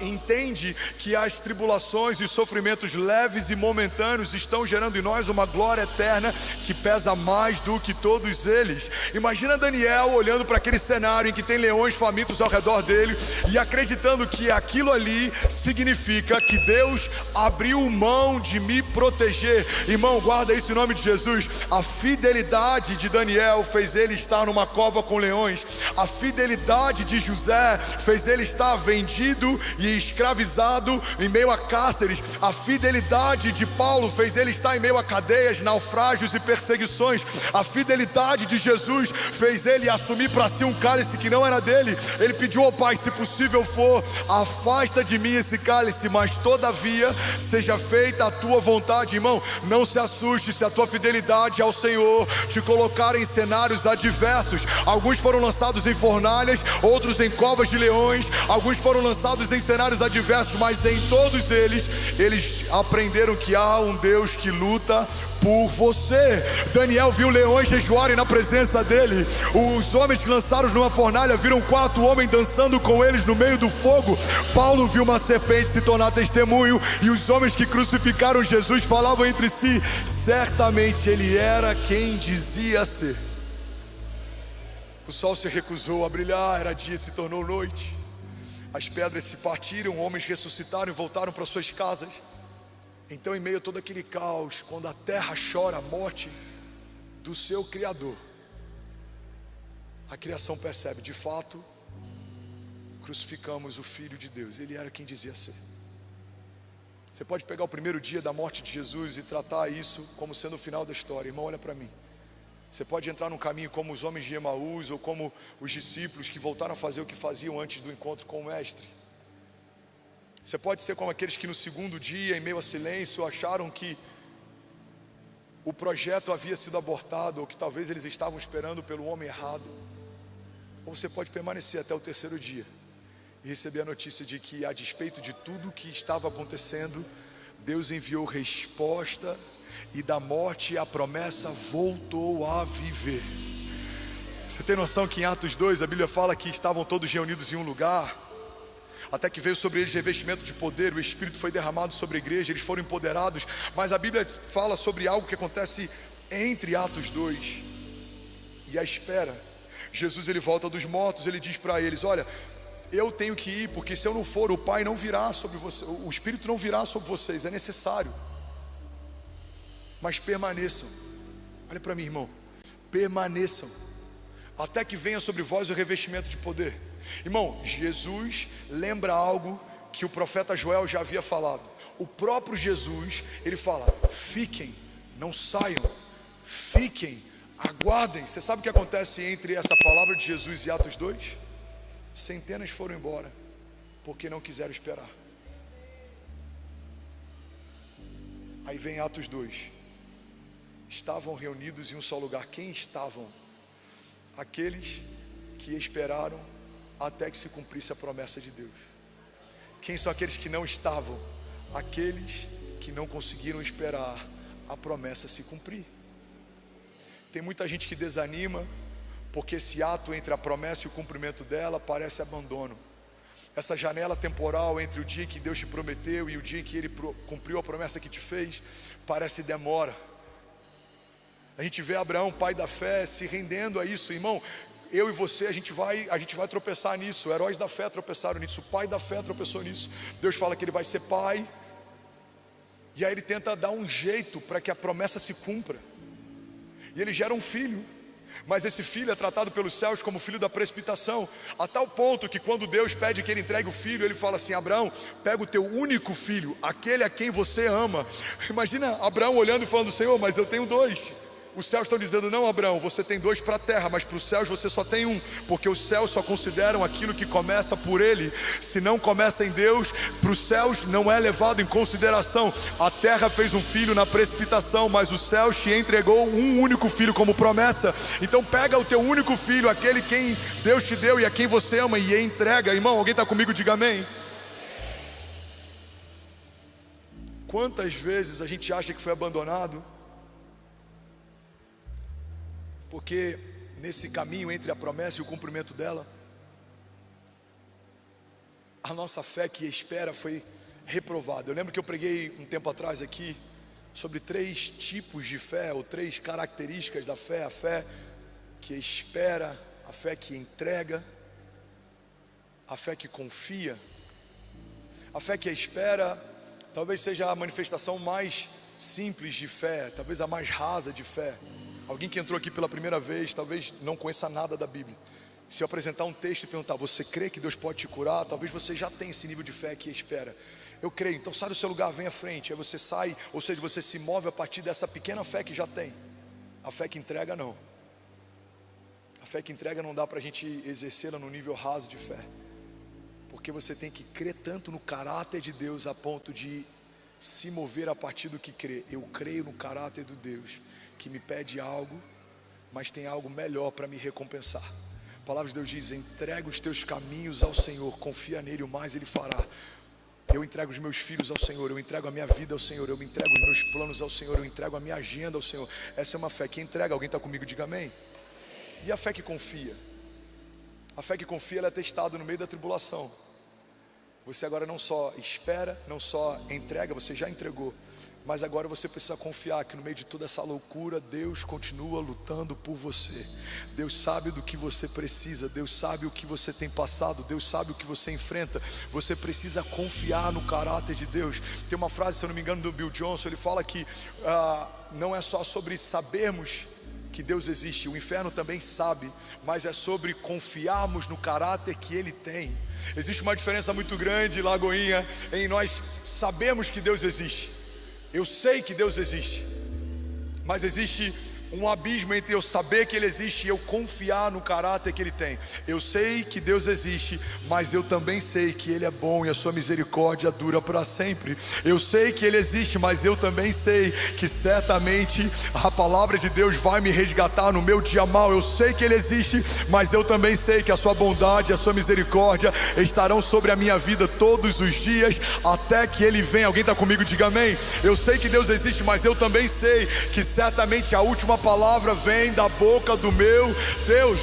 entende que as tribulações e os sofrimentos leves e momentâneos estão gerando em nós uma glória eterna que pesa mais do que todos eles. Imagina Daniel olhando para aquele cenário em que tem leões famintos ao redor dele e acreditando que aquilo ali significa que Deus abriu mão de me proteger. Irmão, guarda isso em nome de Jesus. A fidelidade de Daniel fez ele estar numa cova com leões. A fidelidade de José fez ele estar vendido e escravizado em meio a cárceres. A fidelidade de Paulo fez ele estar em meio a cadeias, naufrágios e perseguições. A fidelidade de Jesus fez ele assumir para si um cálice que não era dele. Ele pediu ao Pai: se possível for, afasta de mim esse cálice, mas todavia seja feita a tua vontade. Irmão, não se assuste se a tua fidelidade ao Senhor te colocar em cenários adversos. Alguns foram lançados em fornalhas, outros em covas de leões, alguns foram lançados em cenários adversos, mas em todos eles aprenderam que há um Deus que luta por você. Daniel viu leões jejuarem na presença dele. Os homens que lançaram numa fornalha viram 4 homens dançando com eles no meio do fogo. Paulo viu uma serpente se tornar testemunho, e os homens que crucificaram Jesus falavam entre si: certamente ele era quem dizia ser. O sol se recusou a brilhar, era dia e se tornou noite. As pedras se partiram, homens ressuscitaram e voltaram para suas casas. Então, em meio a todo aquele caos, quando a terra chora a morte do seu Criador, a criação percebe: de fato, crucificamos o Filho de Deus, ele era quem dizia ser. Você pode pegar o primeiro dia da morte de Jesus e tratar isso como sendo o final da história. Irmão, olha para mim. Você pode entrar num caminho como os homens de Emaús, ou como os discípulos que voltaram a fazer o que faziam antes do encontro com o Mestre. Você pode ser como aqueles que no segundo dia, em meio a silêncio, acharam que o projeto havia sido abortado, ou que talvez eles estavam esperando pelo homem errado. Ou você pode permanecer até o terceiro dia e receber a notícia de que, a despeito de tudo o que estava acontecendo, Deus enviou resposta, e da morte a promessa voltou a viver. Você tem noção que em Atos 2 a Bíblia fala que estavam todos reunidos em um lugar, até que veio sobre eles revestimento de poder, o Espírito foi derramado sobre a igreja, eles foram empoderados. Mas a Bíblia fala sobre algo que acontece entre Atos 2 e a espera. Jesus, ele volta dos mortos, ele diz para eles: olha, eu tenho que ir, porque se eu não for, o Pai não virá sobre vocês, o Espírito não virá sobre vocês, é necessário. Mas permaneçam. Olha para mim, irmão. Permaneçam até que venha sobre vós o revestimento de poder. Irmão, Jesus lembra algo que o profeta Joel já havia falado. O próprio Jesus, ele fala: fiquem, não saiam, fiquem, aguardem. Você sabe o que acontece entre essa palavra de Jesus e Atos 2? Centenas foram embora porque não quiseram esperar. Aí vem Atos 2. Estavam reunidos em um só lugar. Quem estavam? Aqueles que esperaram até que se cumprisse a promessa de Deus. Quem são aqueles que não estavam? Aqueles que não conseguiram esperar a promessa se cumprir. Tem muita gente que desanima porque esse ato entre a promessa e o cumprimento dela parece abandono. Essa janela temporal entre o dia que Deus te prometeu e o dia que Ele cumpriu a promessa que te fez parece demora. A gente vê Abraão, pai da fé, se rendendo a isso. Irmão, eu e você, a gente vai tropeçar nisso. Heróis da fé tropeçaram nisso, o pai da fé tropeçou nisso. Deus fala que ele vai ser pai, e aí ele tenta dar um jeito para que a promessa se cumpra, e ele gera um filho. Mas esse filho é tratado pelos céus como filho da precipitação, a tal ponto que quando Deus pede que ele entregue o filho, ele fala assim: Abraão, pega o teu único filho, aquele a quem você ama. Imagina Abraão olhando e falando: Senhor, mas eu tenho 2. Os céus estão dizendo: não, Abraão, você tem 2 para a terra, mas para os céus você só tem 1, porque os céus só consideram aquilo que começa por Ele. Se não começa em Deus, para os céus não é levado em consideração. A terra fez um filho na precipitação, mas os céus te entregou um único filho como promessa. Então pega o teu único filho, aquele quem Deus te deu e a quem você ama, e entrega. Irmão, alguém está comigo? Diga amém. Quantas vezes a gente acha que foi abandonado porque nesse caminho entre a promessa e o cumprimento dela, a nossa fé que espera foi reprovada. Eu lembro que eu preguei um tempo atrás aqui sobre 3 tipos de fé, ou 3 características da fé: a fé que espera, a fé que entrega, a fé que confia. A fé que espera talvez seja a manifestação mais simples de fé, talvez a mais rasa de fé. Alguém que entrou aqui pela primeira vez talvez não conheça nada da Bíblia. Se eu apresentar um texto e perguntar: você crê que Deus pode te curar? Talvez você já tenha esse nível de fé que espera. Eu creio. Então sai do seu lugar, vem à frente. Aí você sai, ou seja, você se move a partir dessa pequena fé que já tem. A fé que entrega não. A fé que entrega não dá para a gente exercê-la no nível raso de fé, porque você tem que crer tanto no caráter de Deus a ponto de se mover a partir do que crê. Eu creio no caráter do Deus que me pede algo, mas tem algo melhor para me recompensar. A palavra de Deus diz: entrega os teus caminhos ao Senhor, confia nele, o mais ele fará. Eu entrego os meus filhos ao Senhor, eu entrego a minha vida ao Senhor, eu entrego os meus planos ao Senhor, eu entrego a minha agenda ao Senhor. Essa é uma fé que entrega. Alguém está comigo? Diga amém. E a fé que confia? A fé que confia, ela é testada no meio da tribulação. Você agora não só espera, não só entrega, você já entregou, mas agora você precisa confiar que no meio de toda essa loucura, Deus continua lutando por você. Deus sabe do que você precisa, Deus sabe o que você tem passado, Deus sabe o que você enfrenta. Você precisa confiar no caráter de Deus. Tem uma frase, se eu não me engano, do Bill Johnson. Ele fala que não é só sobre sabermos que Deus existe, o inferno também sabe, mas é sobre confiarmos no caráter que Ele tem. Existe uma diferença muito grande, Lagoinha, em nós sabermos que Deus existe. Eu sei que Deus existe, mas existe um abismo entre eu saber que Ele existe e eu confiar no caráter que Ele tem. Eu sei que Deus existe, mas eu também sei que Ele é bom e a sua misericórdia dura para sempre. Eu sei que Ele existe, mas eu também sei que certamente a palavra de Deus vai me resgatar no meu dia mau. Eu sei que Ele existe, mas eu também sei que a sua bondade e a sua misericórdia estarão sobre a minha vida todos os dias, até que Ele venha. Alguém está comigo? Diga amém. Eu sei que Deus existe, mas eu também sei que certamente a última palavra vem da boca do meu Deus.